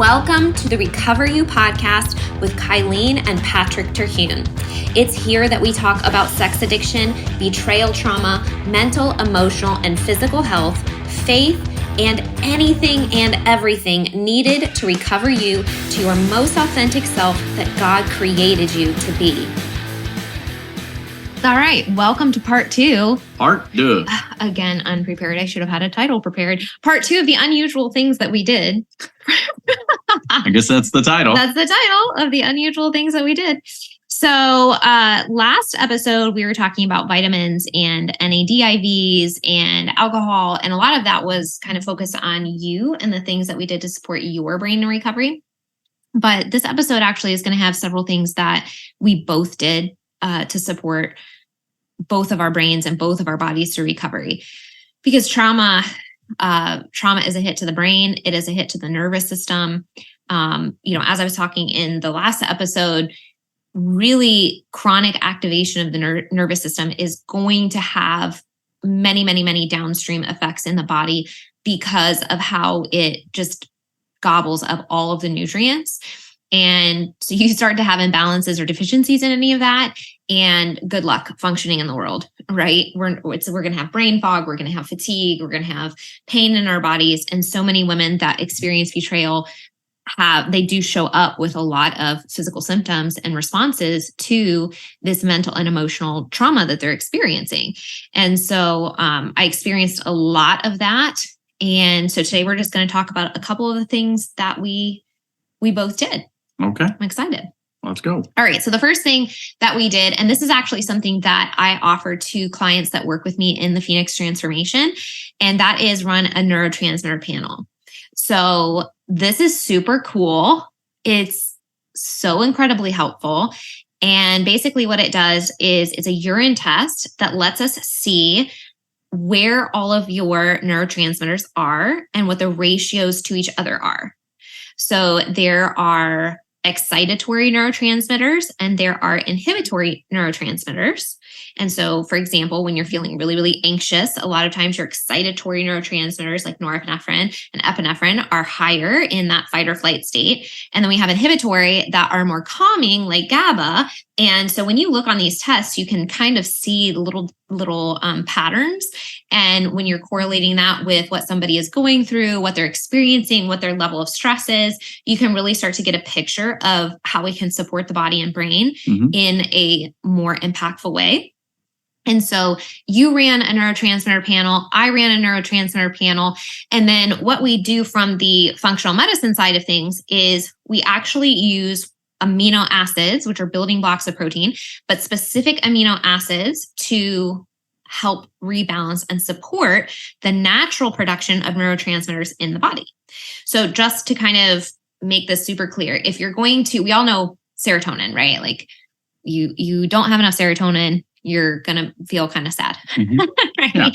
Welcome to the Recover You podcast with Kylene and Patrick Terhune. It's here that we talk about sex addiction, betrayal trauma, mental, emotional, and physical health, faith, and anything and everything needed to recover you to your most authentic self that God created you to be. All right, welcome to part two. Part two. Again, unprepared. I should have had a title prepared. Part two of the unusual things that we did. I guess that's the title. That's the title of the unusual things that we did. So last episode, we were talking about vitamins and NAD IVs and alcohol. And a lot of that was kind of focused on you and the things that we did to support your brain in recovery. But this episode actually is going to have several things that we both did to support both of our brains and both of our bodies through recovery. Because trauma is a hit to the brain. It is a hit to the nervous system. As I was talking in the last episode, really chronic activation of the nervous system is going to have many, many, many downstream effects in the body because of how it just gobbles up all of the nutrients. And so you start to have imbalances or deficiencies in any of that, and good luck functioning in the world, right? We're going to have brain fog, we're going to have fatigue, we're going to have pain in our bodies. And so many women that experience betrayal they do show up with a lot of physical symptoms and responses to this mental and emotional trauma that they're experiencing. And so I experienced a lot of that. And so today we're just going to talk about a couple of the things that we both did. Okay. I'm excited. Let's go. All right. So the first thing that we did, and this is actually something that I offer to clients that work with me in the Phoenix Transformation, and that is run a neurotransmitter panel. So this is super cool. It's so incredibly helpful. And basically what it does is it's a urine test that lets us see where all of your neurotransmitters are and what the ratios to each other are. So there are excitatory neurotransmitters and there are inhibitory neurotransmitters. And so, for example, when you're feeling really, really anxious, a lot of times your excitatory neurotransmitters like norepinephrine and epinephrine are higher in that fight or flight state. And then we have inhibitory that are more calming like GABA. And so when you look on these tests, you can kind of see little patterns. And when you're correlating that with what somebody is going through, what they're experiencing, what their level of stress is, you can really start to get a picture of how we can support the body and brain in a more impactful way. And so you ran a neurotransmitter panel, I ran a neurotransmitter panel. And then what we do from the functional medicine side of things is we actually use amino acids, which are building blocks of protein, but specific amino acids to help rebalance and support the natural production of neurotransmitters in the body. So just to kind of make this super clear, if you're going to, we all know serotonin, right? Like you don't have enough serotonin, you're going to feel kind of sad, right? Yeah.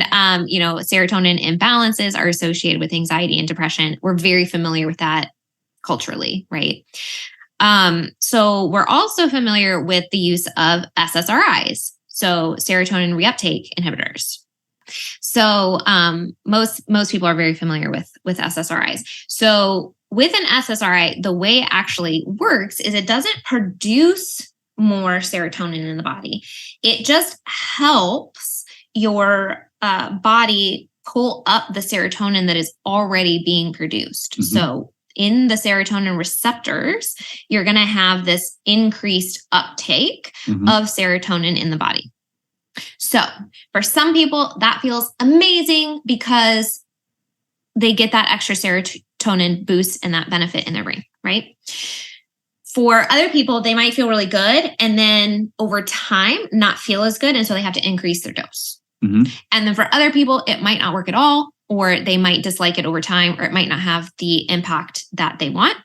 Serotonin imbalances are associated with anxiety and depression. We're very familiar with that culturally, right? So we're also familiar with the use of SSRIs, so serotonin reuptake inhibitors. So most people are very familiar with SSRIs. So with an SSRI, the way it actually works is it doesn't produce more serotonin in the body. It just helps your body pull up the serotonin that is already being produced. So in the serotonin receptors, you're going to have this increased uptake of serotonin in the body. So for some people, that feels amazing because they get that extra serotonin boost and that benefit in their brain, right? For other people, they might feel really good and then over time not feel as good. And so they have to increase their dose. And then for other people, it might not work at all, or they might dislike it over time, or it might not have the impact that they want.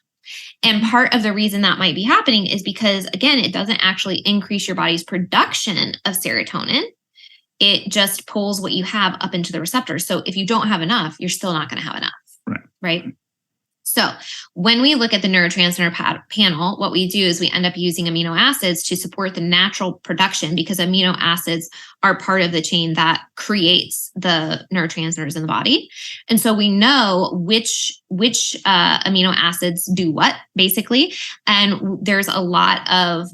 And part of the reason that might be happening is because, again, it doesn't actually increase your body's production of serotonin. It just pulls what you have up into the receptors. So if you don't have enough, you're still not going to have enough. Right? So when we look at the neurotransmitter panel, what we do is we end up using amino acids to support the natural production, because amino acids are part of the chain that creates the neurotransmitters in the body. And so we know which amino acids do what, basically. And there's a lot of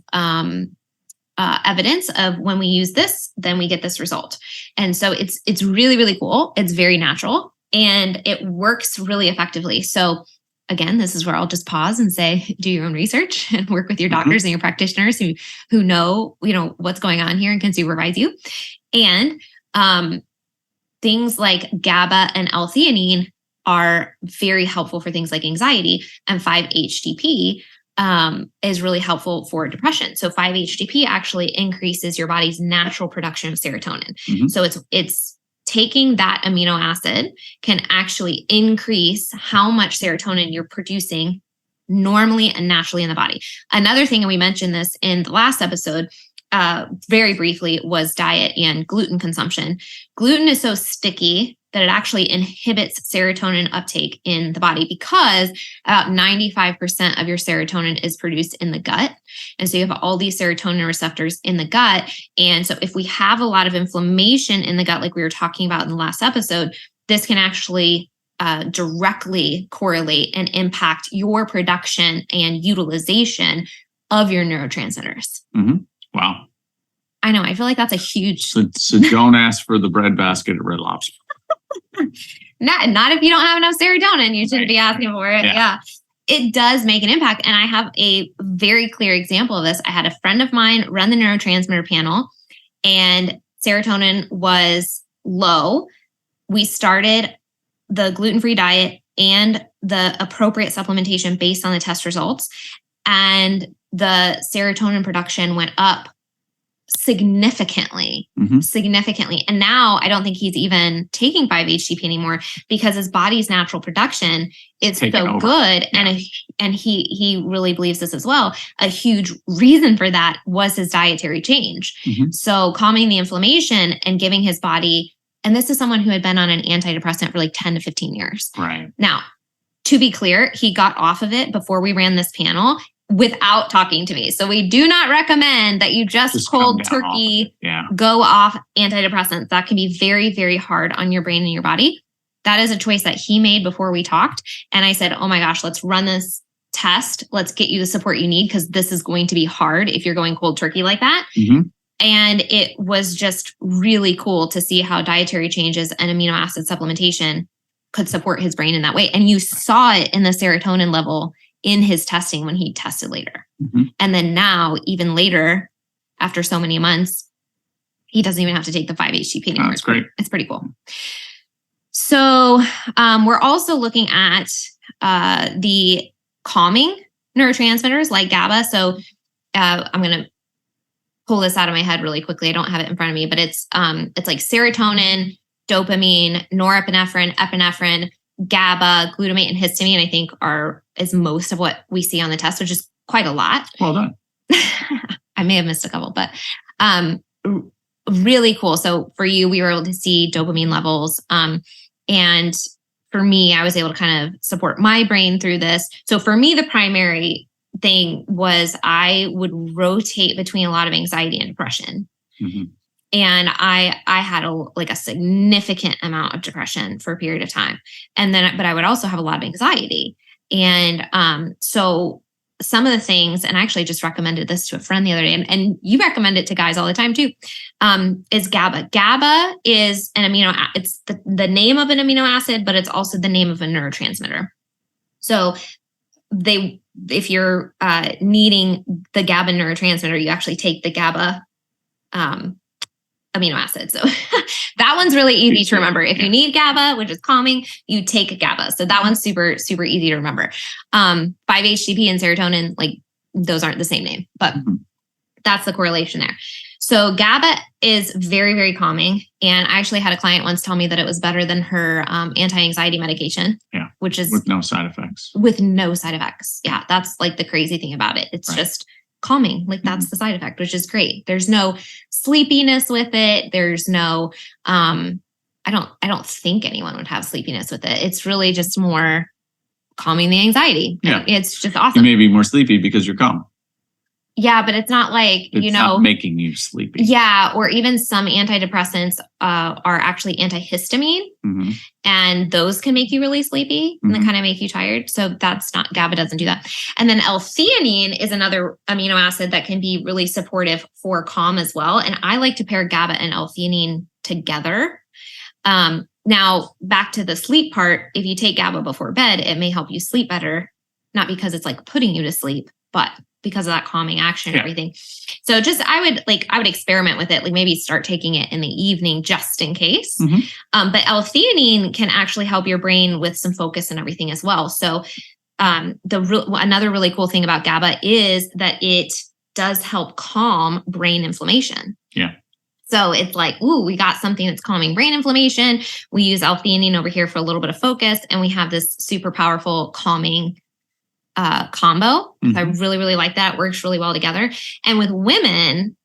evidence of when we use this, then we get this result. And so it's really, really cool. It's very natural and it works really effectively. So again, this is where I'll just pause and say, do your own research and work with your doctors and your practitioners who know, what's going on here and can supervise you. And things like GABA and L-theanine are very helpful for things like anxiety, and 5-HTP is really helpful for depression. So 5-HTP actually increases your body's natural production of serotonin. So it's taking that amino acid can actually increase how much serotonin you're producing normally and naturally in the body. Another thing, and we mentioned this in the last episode, very briefly, was diet and gluten consumption. Gluten is so sticky that it actually inhibits serotonin uptake in the body, because about 95% of your serotonin is produced in the gut. And so you have all these serotonin receptors in the gut. And so if we have a lot of inflammation in the gut, like we were talking about in the last episode, this can actually directly correlate and impact your production and utilization of your neurotransmitters. Wow. I know. I feel like that's a huge... So don't ask for the bread basket at Red Lobster. Not if you don't have enough serotonin, you shouldn't be asking for it. Yeah. It does make an impact. And I have a very clear example of this. I had a friend of mine run the neurotransmitter panel and serotonin was low. We started the gluten-free diet and the appropriate supplementation based on the test results. And the serotonin production went up significantly. And now I don't think he's even taking 5-HTP anymore, because his body's natural production is so good. And he really believes this as well. A huge reason for that was his dietary change. So calming the inflammation and giving his body, and this is someone who had been on an antidepressant for like 10 to 15 years. Right. Now, to be clear, he got off of it before we ran this panel without talking to me. So we do not recommend that you just cold turkey go off antidepressants. That can be very, very hard on your brain and your body. That is a choice that he made before we talked. And I said, oh my gosh, let's run this test. Let's get you the support you need, because this is going to be hard if you're going cold turkey like that. And it was just really cool to see how dietary changes and amino acid supplementation could support his brain in that way. And you saw it in the serotonin level in his testing when he tested later. And then now, even later, after so many months, he doesn't even have to take the 5-HTP anymore. That's great. It's pretty cool. So we're also looking at the calming neurotransmitters like GABA. So I'm going to pull this out of my head really quickly. I don't have it in front of me, but it's like serotonin, dopamine, norepinephrine, epinephrine, GABA, glutamate, and histamine, I think is most of what we see on the test, which is quite a lot. Well done. I may have missed a couple, but really cool. So for you, we were able to see dopamine levels. And for me, I was able to kind of support my brain through this. So for me, the primary thing was I would rotate between a lot of anxiety and depression. And I had a significant amount of depression for a period of time. But I would also have a lot of anxiety. And so some of the things, and I actually just recommended this to a friend the other day, and you recommend it to guys all the time too, is GABA. GABA is an it's the name of an amino acid, but it's also the name of a neurotransmitter. So if you're needing the GABA neurotransmitter, you actually take the GABA amino acid. So that one's really easy to remember. If you need GABA, which is calming, you take GABA. So that one's super, super easy to remember. 5-HTP and serotonin, like those aren't the same name, but that's the correlation there. So GABA is very, very calming. And I actually had a client once tell me that it was better than her anti-anxiety medication, which is with no side effects. With no side effects. Yeah. That's like the crazy thing about it. It's just calming. Like that's the side effect, which is great. There's no sleepiness with it. There's no, I don't think anyone would have sleepiness with it. It's really just more calming the anxiety. Yeah. It's just You awesome. may be more sleepy because you're calm. Yeah, but it's not like, It's not making you sleepy. Yeah, or even some antidepressants are actually antihistamine, Mm-hmm. and those can make you really sleepy and they Mhm. kind of make you tired. So that's not, GABA doesn't do that. And then L-theanine is another amino acid that can be really supportive for calm as well. And I like to pair GABA and L-theanine together. Now, back to the sleep part, if you take GABA before bed, it may help you sleep better, not because it's like putting you to sleep, but because of that calming action and Yeah. everything. So just, I would experiment with it, like maybe start taking it in the evening just in case. Mhm. But L-theanine can actually help your brain with some focus and everything as well. So another really cool thing about GABA is that it does help calm brain inflammation. Yeah. So it's like, ooh, we got something that's calming brain inflammation. We use L-theanine over here for a little bit of focus, and we have this super powerful calming combo. Mhm. I really, really like that. It works really well together. And with women,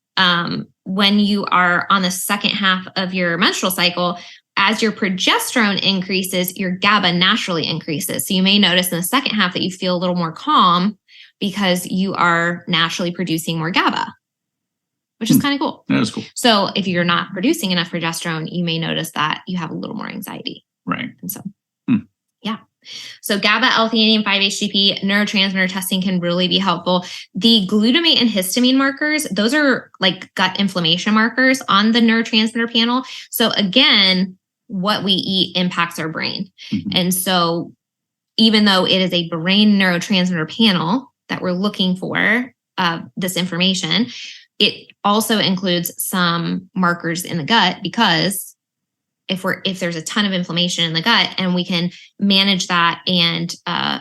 when you are on the second half of your menstrual cycle, as your progesterone increases, your GABA naturally increases. So you may notice in the second half that you feel a little more calm because you are naturally producing more GABA, which is kind of cool. That is cool. So if you're not producing enough progesterone, you may notice that you have a little more anxiety. Right. And so, yeah. So GABA, L-theanine, 5-HTP, neurotransmitter testing can really be helpful. The glutamate and histamine markers, those are like gut inflammation markers on the neurotransmitter panel. So again, what we eat impacts our brain. Mhm. And so even though it is a brain neurotransmitter panel that we're looking for this information, it also includes some markers in the gut, because if there's a ton of inflammation in the gut and we can manage that and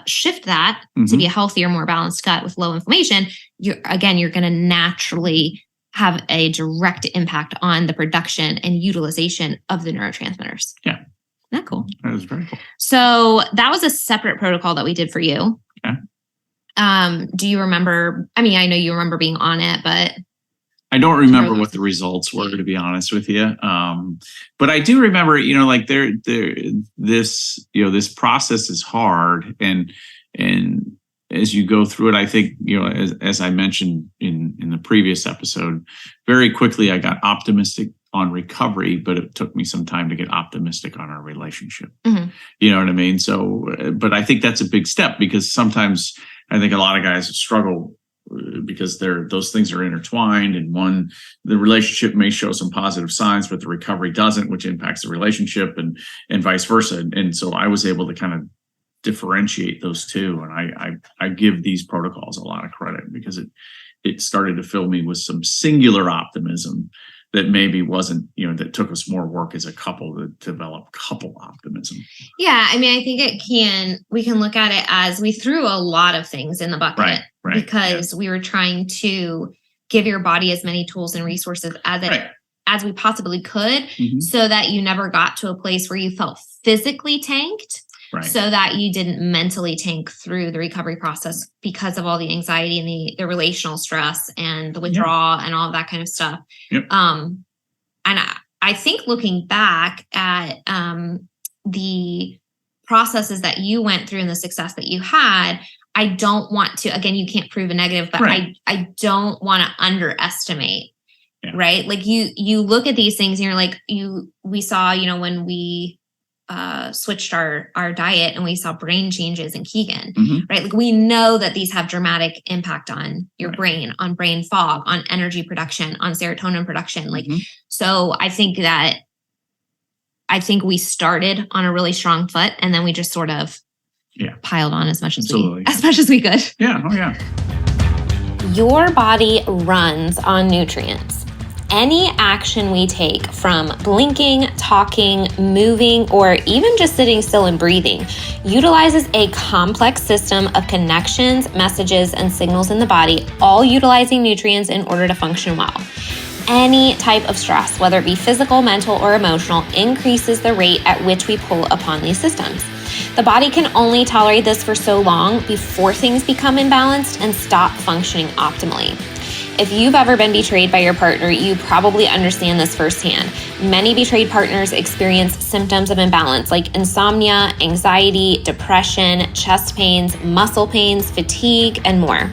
shift that to be a healthier, more balanced gut with low inflammation, you're going to naturally have a direct impact on the production and utilization of the neurotransmitters. Yeah. Isn't that cool? That is very cool. So that was a separate protocol that we did for you. Okay. Do you remember? I mean, I know you remember being on it, but I don't remember what the results were, to be honest with you. But I do remember, like this process is hard, and as you go through it, I think, as I mentioned in the previous episode, very quickly I got optimistic on recovery, but it took me some time to get optimistic on our relationship. Mm-hmm. You know what I mean? So, but I think that's a big step, because sometimes I think a lot of guys struggle because those things are intertwined, and the relationship may show some positive signs, but the recovery doesn't, which impacts the relationship, and vice versa. And so I was able to kind of differentiate those two. And I give these protocols a lot of credit, because it started to fill me with some singular optimism that maybe wasn't, that took us more work as a couple to develop couple optimism. Yeah. I mean, I think we can look at it as we threw a lot of things in the bucket, right, because we were trying to give your body as many tools and resources as we possibly could, so that you never got to a place where you felt physically tanked. Right. So that you didn't mentally tank through the recovery process because of all the anxiety and the relational stress and the withdrawal and all of that kind of stuff. Yep. And I think looking back at the processes that you went through and the success that you had, I don't want to, again, you can't prove a negative, but I don't want to underestimate. Yeah. Right. Like you look at these things and you're like, we saw, when we switched our diet and we saw brain changes in Keegan, right? Like we know that these have dramatic impact on your brain, on brain fog, on energy production, on serotonin production. Like, so I think we started on a really strong foot, and then we just sort of piled on as much as we could. Yeah. Oh yeah. Your body runs on nutrients. Any action we take, from blinking, talking, moving, or even just sitting still and breathing, utilizes a complex system of connections, messages, and signals in the body, all utilizing nutrients in order to function well. Any type of stress, whether it be physical, mental, or emotional, increases the rate at which we pull upon these systems. The body can only tolerate this for so long before things become imbalanced and stop functioning optimally. If you've ever been betrayed by your partner, you probably understand this firsthand. Many betrayed partners experience symptoms of imbalance like insomnia, anxiety, depression, chest pains, muscle pains, fatigue, and more.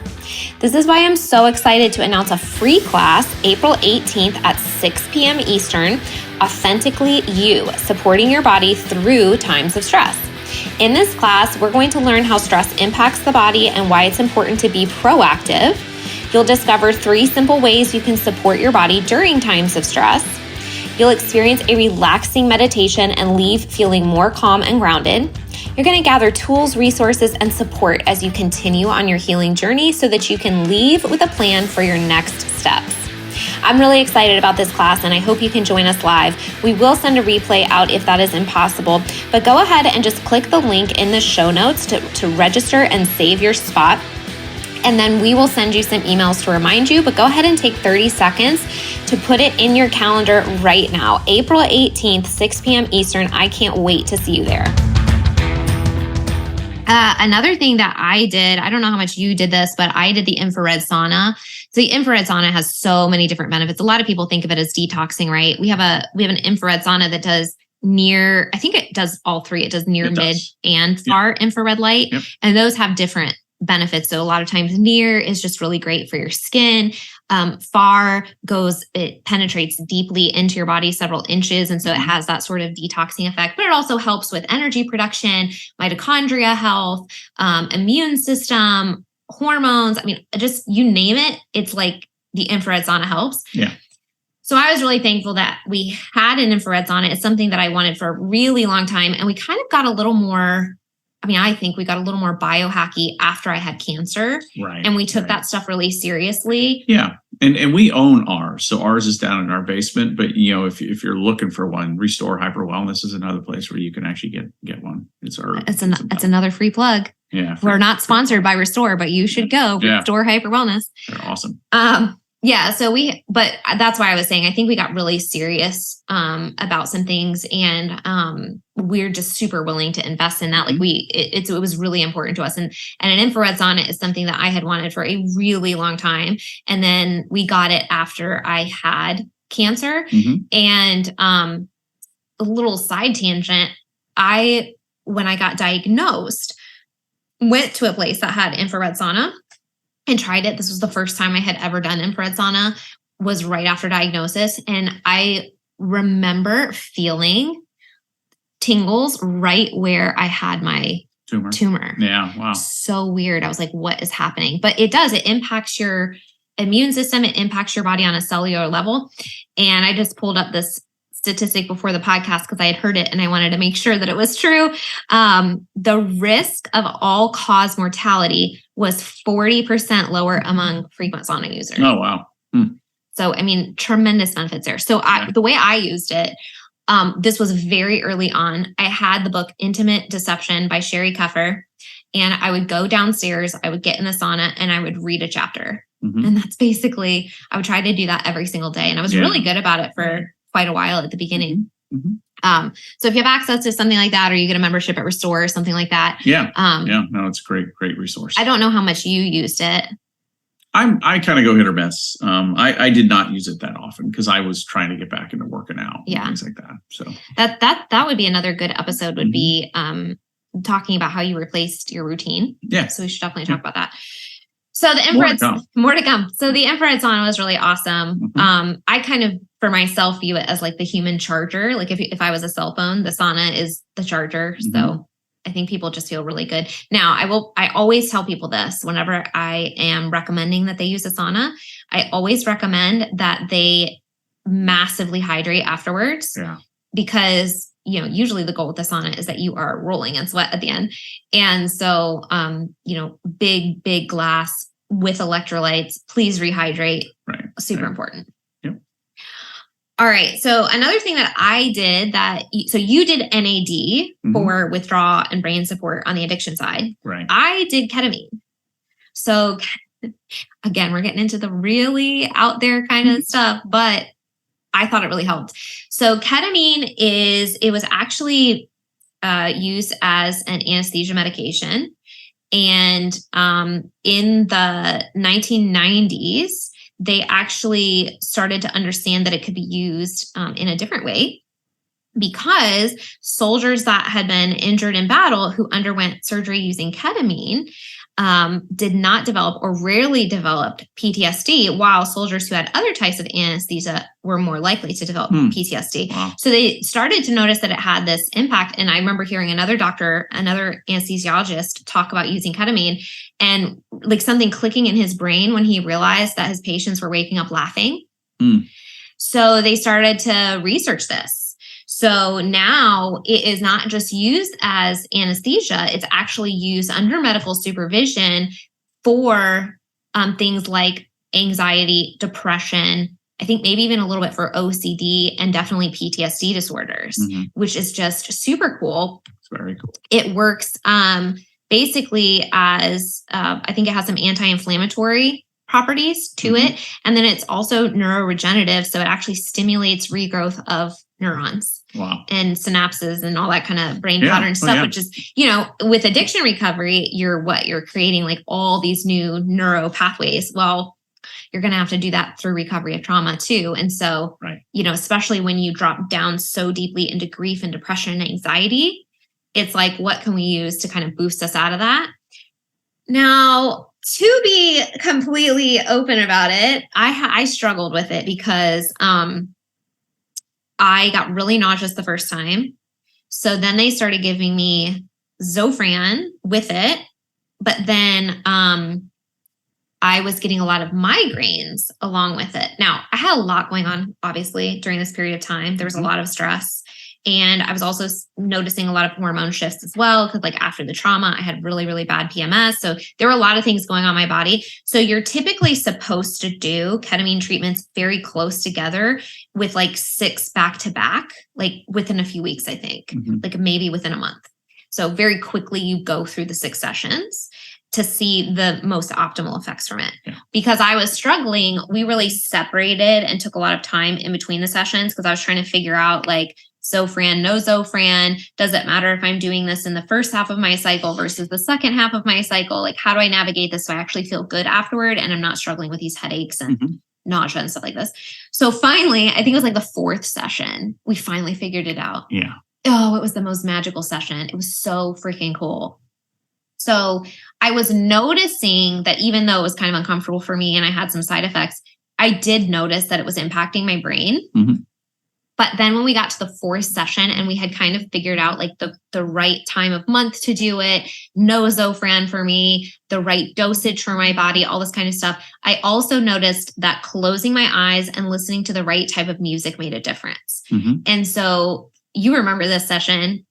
This is why I'm so excited to announce a free class April 18th at 6 p.m. Eastern, Authentically You, Supporting Your Body Through Times of Stress. In this class, we're going to learn how stress impacts the body and why it's important to be proactive. You'll discover 3 simple ways you can support your body during times of stress. You'll experience a relaxing meditation and leave feeling more calm and grounded. You're going to gather tools, resources, and support as you continue on your healing journey so that you can leave with a plan for your next steps. I'm really excited about this class and I hope you can join us live. We will send a replay out if that is impossible, but go ahead and just click the link in the show notes to register and save your spot. And then we will send you some emails to remind you, but go ahead and take 30 seconds to put it in your calendar right now. April 18th, 6 p.m. Eastern. I can't wait to see you there. Another thing that I did, I don't know how much you did this, but I did the infrared sauna. So the infrared sauna has so many different benefits. A lot of people think of it as detoxing, right? We have an infrared sauna that does near, I think it does all 3. It does near, mid, and far infrared light. Yep. And those have different benefits. So a lot of times near is just really great for your skin. Far it penetrates deeply into your body several inches. And so it has that sort of detoxing effect, but it also helps with energy production, mitochondria health, immune system, hormones. I mean, just you name it. It's like the infrared sauna helps. Yeah. So I was really thankful that we had an infrared sauna. It's something that I wanted for a really long time. And we kind of got a little more, I think we got a little more biohacky after I had cancer. Right. And we took that stuff really seriously. Yeah. And we own ours. So ours is down in our basement. But, if you're looking for one, Restore Hyper Wellness is another place where you can actually get one. It's another free plug. Yeah. We're not sponsored by Restore, but you should go. Restore Hyper Wellness. They're awesome. Yeah. But that's why I was saying, I think we got really serious about some things and we're just super willing to invest in that. Like it was really important to us. And an infrared sauna is something that I had wanted for a really long time. And then we got it after I had cancer. Mm-hmm. And a little side tangent, when I got diagnosed, went to a place that had infrared sauna and tried it. This was the first time I had ever done infrared sauna, was right after diagnosis. And I remember feeling tingles right where I had my tumor. Yeah. Wow. So weird. I was like, what is happening? But it does. It impacts your immune system. It impacts your body on a cellular level. And I just pulled up this statistic before the podcast because I had heard it and I wanted to make sure that it was true. The risk of all-cause mortality was 40% lower among frequent sauna users. Oh, wow. So, tremendous benefits there. So the way I used it, this was very early on. I had the book Intimate Deception by Sherry Cuffer, and I would go downstairs, I would get in the sauna, and I would read a chapter. Mm-hmm. And that's basically, I would try to do that every single day. And I was really good about it for quite a while at the beginning. Mm-hmm. So if you have access to something like that, or you get a membership at Restore or something like that. Yeah. No, it's a great resource. I don't know how much you used it. I kind of go hit or miss. I did not use it that often because I was trying to get back into working out and things like that. So that would be another good episode would be talking about how you replaced your routine. Yeah. So we should definitely talk about that. So the infrared, more to come. So the infrared sauna was really awesome. Mm-hmm. I kind of, for myself, view it as like the human charger. Like if I was a cell phone, the sauna is the charger. Mm-hmm. So I think people just feel really good. Now, I always tell people this whenever I am recommending that they use a sauna. I always recommend that they massively hydrate afterwards. Yeah. Because, usually the goal with the sauna is that you are rolling in sweat at the end. And so, big glass with electrolytes, please rehydrate. Right. Super important. Yep. All right. So another thing that I did so you did NAD for withdrawal and brain support on the addiction side. Right. I did ketamine. So again, we're getting into the really out there kind of stuff, but I thought it really helped. So ketamine it was actually used as an anesthesia medication. And in the 1990s, they actually started to understand that it could be used in a different way, because soldiers that had been injured in battle who underwent surgery using ketamine did not develop or rarely developed PTSD, while soldiers who had other types of anesthesia were more likely to develop PTSD. Wow. So they started to notice that it had this impact. And I remember hearing another anesthesiologist talk about using ketamine and like something clicking in his brain when he realized that his patients were waking up laughing. So they started to research this. So now it is not just used as anesthesia, it's actually used under medical supervision for things like anxiety, depression, I think maybe even a little bit for OCD and definitely PTSD disorders, which is just super cool. It's very cool. It works basically as, I think it has some anti-inflammatory properties to it. And then it's also neuroregenerative. So it actually stimulates regrowth of neurons. Wow. And synapses and all that kind of brain pattern stuff, which is, with addiction recovery, you're creating like all these new neuro pathways. Well, you're going to have to do that through recovery of trauma too. And so, especially when you drop down so deeply into grief and depression and anxiety, it's like, what can we use to kind of boost us out of that? Now, to be completely open about it, I struggled with it because, I got really nauseous the first time. So then they started giving me Zofran with it. But then I was getting a lot of migraines along with it. Now, I had a lot going on, obviously, during this period of time. There was a lot of stress. And I was also noticing a lot of hormone shifts as well, because like after the trauma, I had really, really bad PMS. So there were a lot of things going on in my body. So you're typically supposed to do ketamine treatments very close together with like 6 back to back, like within a few weeks, I think, like maybe within a month. So very quickly you go through the 6 sessions to see the most optimal effects from it. Because I was struggling, we really separated and took a lot of time in between the sessions because I was trying to figure out like, Zofran, no Zofran. Does it matter if I'm doing this in the first half of my cycle versus the second half of my cycle? Like, how do I navigate this so I actually feel good afterward and I'm not struggling with these headaches and nausea and stuff like this? So finally, I think it was like the 4th session, we finally figured it out. Yeah. Oh, it was the most magical session. It was so freaking cool. So I was noticing that even though it was kind of uncomfortable for me and I had some side effects, I did notice that it was impacting my brain. But then when we got to the 4th session and we had kind of figured out like the right time of month to do it, no Zofran for me, the right dosage for my body, all this kind of stuff, I also noticed that closing my eyes and listening to the right type of music made a difference. And so you remember this session.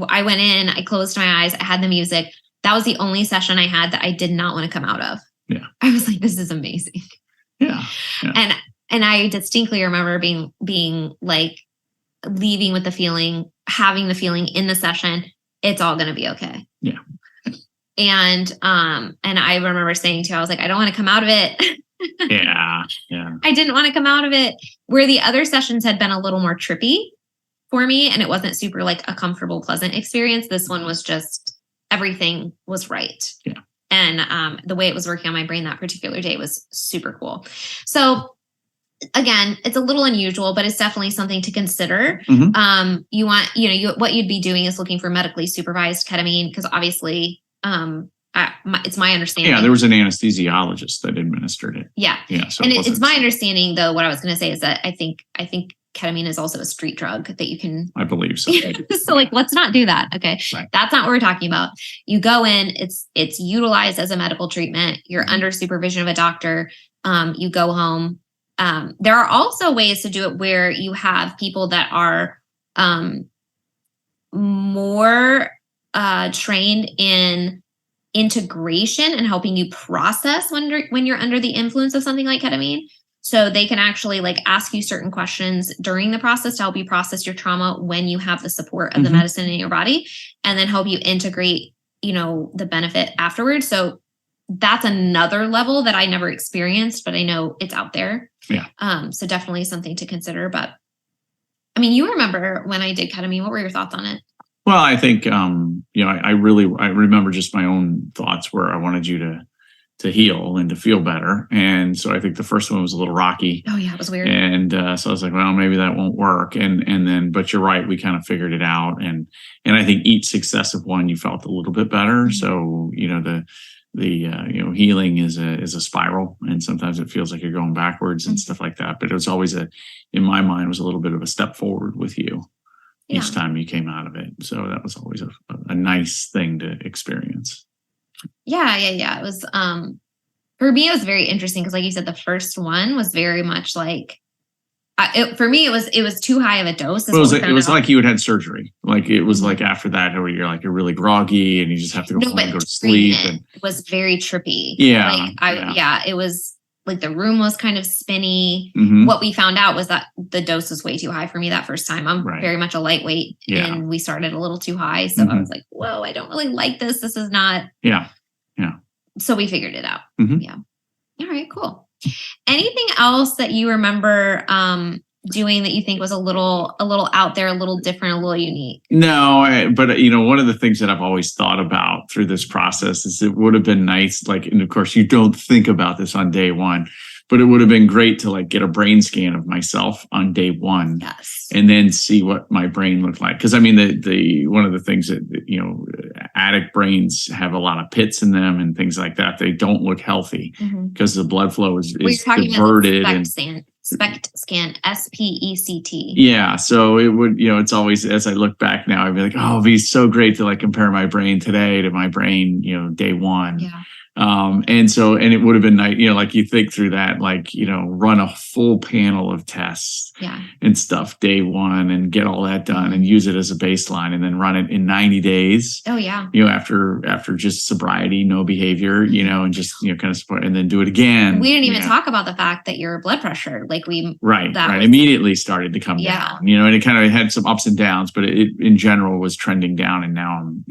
I went in, I closed my eyes, I had the music. That was the only session I had that I did not want to come out of. I was like, this is amazing. And I distinctly remember being like leaving with the feeling, having the feeling in the session, it's all going to be okay. And I remember saying to you, I was like, I don't want to come out of it. I didn't want to come out of it. Where the other sessions had been a little more trippy for me and it wasn't super like a comfortable, pleasant experience. This one was just, everything was right. And the way it was working on my brain that particular day was super cool. So again, it's a little unusual, but it's definitely something to consider. You want, what you'd be doing is looking for medically supervised ketamine, because obviously it's my understanding. Yeah, there was an anesthesiologist that administered it. So and it's my understanding, though, what I was going to say is that I think ketamine is also a street drug that you can. I believe so. So like, let's not do that. Okay. That's not what we're talking about. You go in, it's utilized as a medical treatment. You're under supervision of a doctor. You go home. There are also ways to do it where you have people that are more trained in integration and helping you process when you're under the influence of something like ketamine. So they can actually like ask you certain questions during the process to help you process your trauma when you have the support of the medicine in your body, and then help you integrate, the benefit afterwards. So that's another level that I never experienced, but I know it's out there. So definitely something to consider. But I mean, you remember when I did ketamine, what were your thoughts on it? Well, I think, I remember just my own thoughts where I wanted you to heal and to feel better. And so I think the first one was a little rocky. Oh yeah, it was weird. And so I was like, well, maybe that won't work. And then, but you're right, we kind of figured it out. And I think each successive one, you felt a little bit better. So, the healing is a spiral, and sometimes it feels like you're going backwards and stuff like that. But it was always in my mind, was a little bit of a step forward with you each time you came out of it. So that was always a nice thing to experience. Yeah. It was, for me, it was very interesting because, like you said, the first one was very much like, for me, it was too high of a dose. Well, it was like you had surgery. Like it was like after that, where you're really groggy and you just have to go home and go to sleep. And it was very trippy. Yeah. It was like the room was kind of spinny. Mm-hmm. What we found out was that the dose was way too high for me that first time. I'm very much a lightweight, and we started a little too high. So I was like, whoa, I don't really like this. This is not. Yeah. So we figured it out. Mm-hmm. Yeah. All right, cool. Anything else that you remember doing that you think was a little out there, a little different, a little unique? No, but one of the things that I've always thought about through this process is it would have been nice, like, and of course you don't think about this on day one, but it would have been great to like get a brain scan of myself on day one. Yes. And then see what my brain looked like. Because I mean, the one of the things that, addict brains have a lot of pits in them and things like that. They don't look healthy because the blood flow is diverted. SPECT scan, SPECT. Yeah. So it would, it's always, as I look back now, I'd be like, oh, it'd be so great to like compare my brain today to my brain, day one. Yeah. And it would have been nice, like you think through that, like, run a full panel of tests and stuff day one and get all that done and use it as a baseline and then run it in 90 days. Oh yeah. After just sobriety, no behavior, and just, kind of support and then do it again. We didn't even talk about the fact that your blood pressure, like immediately started to come down, and it kind of had some ups and downs, but it in general was trending down, and now I'm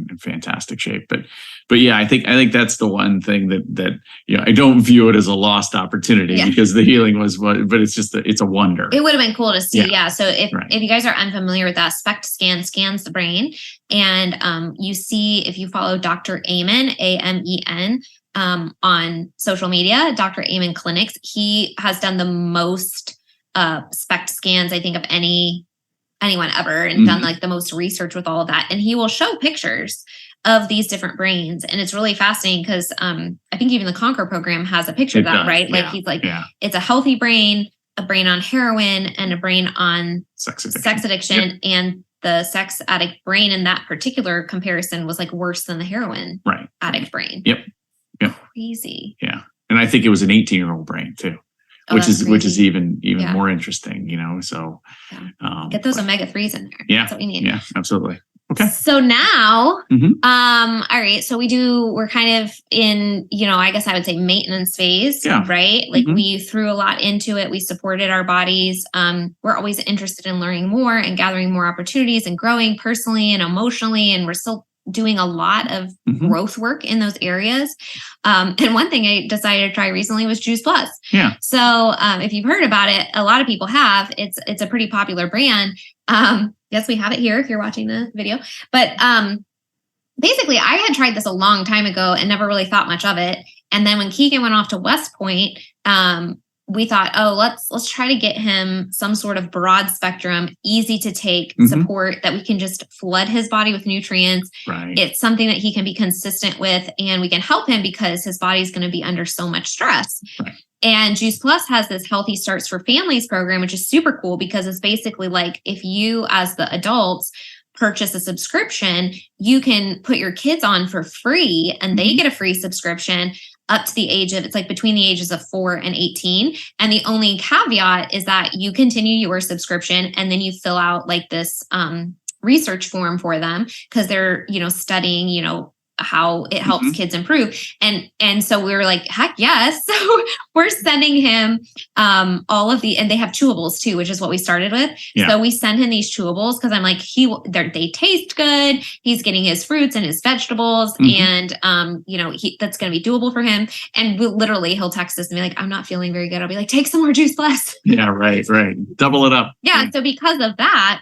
in fantastic shape. But yeah, I think that's the one thing that I don't view it as a lost opportunity because the healing was but it's a wonder. It would have been cool to see. Yeah. So if you guys are unfamiliar with that, SPECT scan scans the brain, and you see, if you follow Dr. Amen, AMEN, on social media, Dr. Amen Clinics, he has done the most SPECT scans, I think, of anyone ever, and done like the most research with all of that. And he will show pictures of these different brains. And it's really fascinating because I think even the Conquer program has a picture of that, right? Like he's like, it's a healthy brain, a brain on heroin, and a brain on sex addiction. Yep. And the sex addict brain in that particular comparison was like worse than the heroin addict brain. Yep. Crazy. Yeah. And I think it was an 18-year-old brain too. Which is even more interesting, So get those omega-3s in there. Yeah. That's what we need. Yeah, absolutely. Okay. So now, all right. So we're kind of in, I guess I would say maintenance phase, right? Like we threw a lot into it. We supported our bodies. We're always interested in learning more and gathering more opportunities and growing personally and emotionally. And we're still doing a lot of growth work in those areas. And one thing I decided to try recently was Juice Plus. Yeah. So if you've heard about it, a lot of people have. It's a pretty popular brand. Yes, we have it here if you're watching the video. But basically, I had tried this a long time ago and never really thought much of it. And then when Keegan went off to West Point, we thought, let's try to get him some sort of broad spectrum, easy to take support that we can just flood his body with nutrients. Right. It's something that he can be consistent with, and we can help him because his body's going to be under so much stress. Right. And Juice Plus has this Healthy Starts for Families program, which is super cool because it's basically like if you, as the adults, purchase a subscription, you can put your kids on for free and they get a free subscription up to the age of, it's like between the ages of 4 and 18. And the only caveat is that you continue your subscription and then you fill out like this research form for them because they're, studying, how it helps kids improve. And so we were like, heck yes. So we're sending him all of and they have chewables too, which is what we started with. Yeah. So we send him these chewables because I'm like, they taste good. He's getting his fruits and his vegetables and that's going to be doable for him. And he'll text us and be like, I'm not feeling very good. I'll be like, take some more Juice Plus. Yeah, right. Double it up. Yeah. So because of that,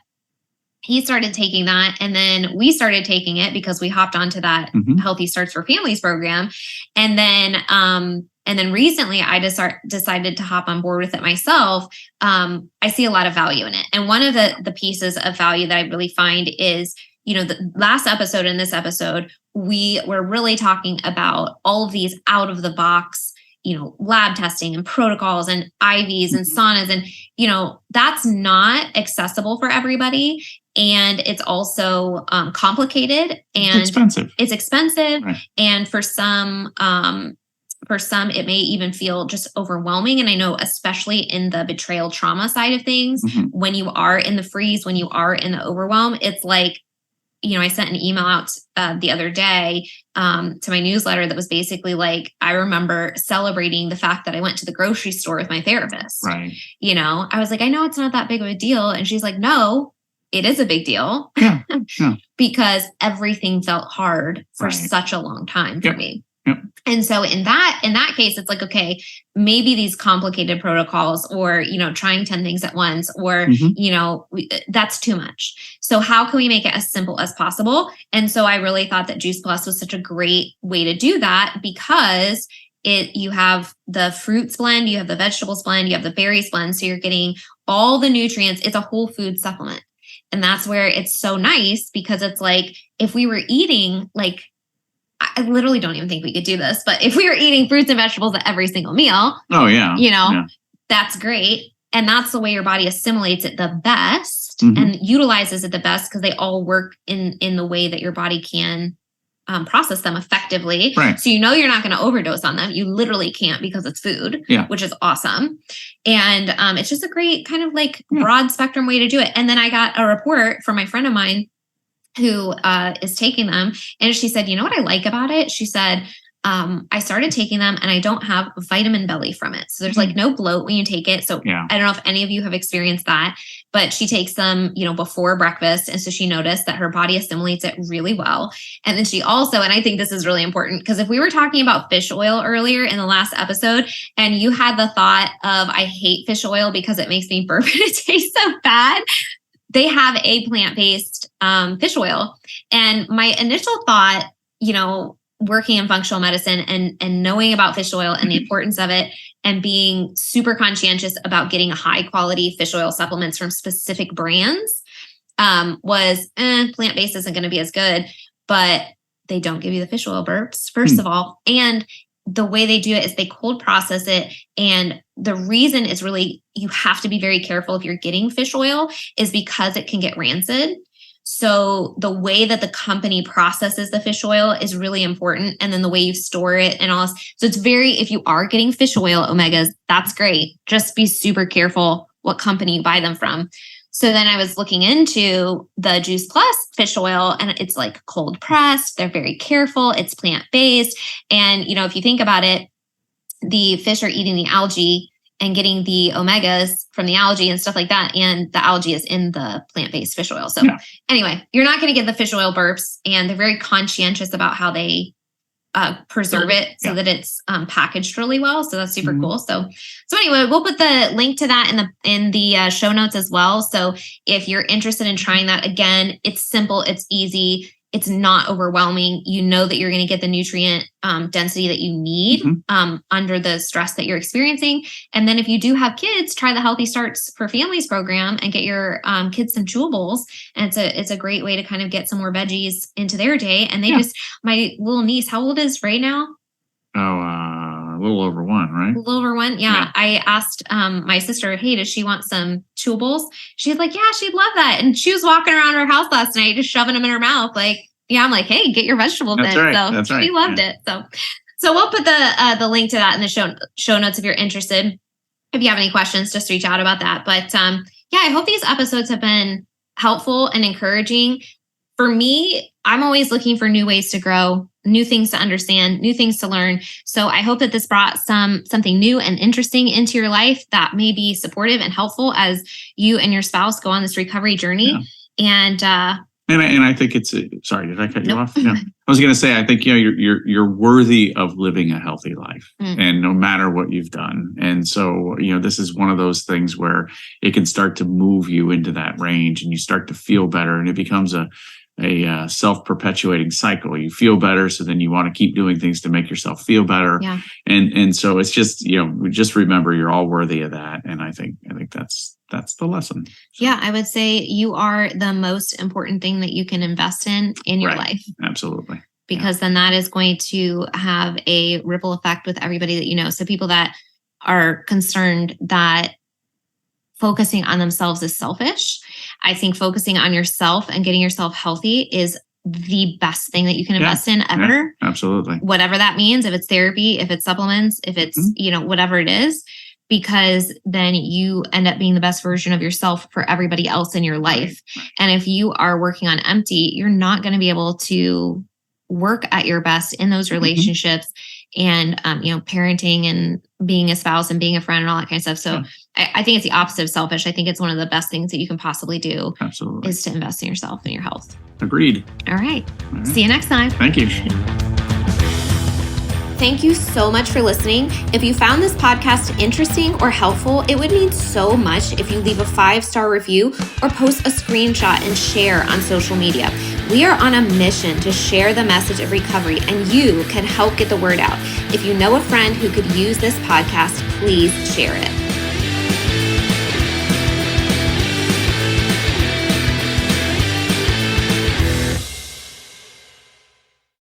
he started taking that, and then we started taking it because we hopped onto that Healthy Starts for Families program. And then recently I just decided to hop on board with it myself. I see a lot of value in it. And one of the pieces of value that I really find is, the last episode and this episode, we were really talking about all of these out of the box, lab testing and protocols and IVs and saunas. And, that's not accessible for everybody. And it's also complicated and it's expensive. Right. And for some, it may even feel just overwhelming. And I know, especially in the betrayal trauma side of things, when you are in the freeze, when you are in the overwhelm, it's like, I sent an email out the other day to my newsletter that was basically like, I remember celebrating the fact that I went to the grocery store with my therapist. Right. I was like, I know it's not that big of a deal. And she's like, no, it is a big deal. Yeah. Because everything felt hard for such a long time for me. Yep. And so in that case, it's like, okay, maybe these complicated protocols or, trying 10 things at once or, that's too much. So how can we make it as simple as possible? And so I really thought that Juice Plus was such a great way to do that because you have the fruits blend, you have the vegetables blend, you have the berries blend. So you're getting all the nutrients. It's a whole food supplement. And that's where it's so nice because it's like, if we were eating like, I literally don't even think we could do this, but if we were eating fruits and vegetables at every single meal, that's great. And that's the way your body assimilates it the best and utilizes it the best because they all work in the way that your body can process them effectively. Right. So you're not going to overdose on them. You literally can't because it's food, which is awesome. And it's just a great kind of like broad spectrum way to do it. And then I got a report from my friend of mine who is taking them. And she said, you know what I like about it? She said, I started taking them and I don't have vitamin belly from it. So there's like no bloat when you take it. So I don't know if any of you have experienced that, but she takes them, before breakfast. And so she noticed that her body assimilates it really well. And then she also, and I think this is really important because if we were talking about fish oil earlier in the last episode and you had the thought of, I hate fish oil because it makes me burp and it tastes so bad. They have a plant-based fish oil. And my initial thought, working in functional medicine and knowing about fish oil and the importance of it and being super conscientious about getting high quality fish oil supplements from specific brands was plant-based isn't going to be as good, but they don't give you the fish oil burps, first of all. And the way they do it is they cold process it. And the reason is really, you have to be very careful if you're getting fish oil is because it can get rancid. So the way that the company processes the fish oil is really important. And then the way you store it and all. So it's if you are getting fish oil omegas, that's great. Just be super careful what company you buy them from. So then I was looking into the Juice Plus fish oil and it's like cold pressed. They're very careful. It's plant-based. And, if you think about it, the fish are eating the algae and getting the omegas from the algae and stuff like that. And the algae is in the plant-based fish oil. So anyway, you're not going to get the fish oil burps and they're very conscientious about how they preserve it so that it's packaged really well. So that's super cool. So anyway, we'll put the link to that in the show notes as well. So if you're interested in trying that, again, it's simple, it's easy, it's not overwhelming. You know that you're going to get the nutrient density that you need under the stress that you're experiencing. And then if you do have kids, try the Healthy Starts for Families program and get your kids some chewables. And it's a great way to kind of get some more veggies into their day. And my little niece, how old is Ray now? A little over 1, right? A little over 1. Yeah. I asked my sister, hey, does she want some chewables? She's like, yeah, she'd love that. And she was walking around her house last night, just shoving them in her mouth. Like, I'm like, hey, get your vegetables in. Right. So she loved it. So we'll put the link to that in the show notes if you're interested. If you have any questions, just reach out about that. But I hope these episodes have been helpful and encouraging. For me, I'm always looking for new ways to grow, new things to understand, new things to learn. So I hope that this brought something new and interesting into your life that may be supportive and helpful as you and your spouse go on this recovery journey. And And I think it's sorry, did I cut you Nope. off? No. I was going to say, I think, you're worthy of living a healthy life, and no matter what you've done. And so, this is one of those things where it can start to move you into that range, and you start to feel better, and it becomes a self-perpetuating cycle. You feel better, so then you want to keep doing things to make yourself feel better. Yeah. And so it's just, just remember you're all worthy of that. And I think that's the lesson. So, yeah, I would say you are the most important thing that you can invest in your life. Absolutely. Because then that is going to have a ripple effect with everybody that you know. So people that are concerned that focusing on themselves is selfish, I think focusing on yourself and getting yourself healthy is the best thing that you can invest in ever. Yeah, absolutely. Whatever that means, if it's therapy, if it's supplements, if it's, whatever it is, because then you end up being the best version of yourself for everybody else in your life. Right. And if you are working on empty, you're not going to be able to work at your best in those relationships and, parenting and being a spouse and being a friend and all that kind of stuff. So I think it's the opposite of selfish. I think it's one of the best things that you can possibly do. Absolutely. Is to invest in yourself and your health. Agreed. All right. See you next time. Thank you. Thank you so much for listening. If you found this podcast interesting or helpful, it would mean so much if you leave a 5-star review or post a screenshot and share on social media. We are on a mission to share the message of recovery, and you can help get the word out. If you know a friend who could use this podcast, please share it.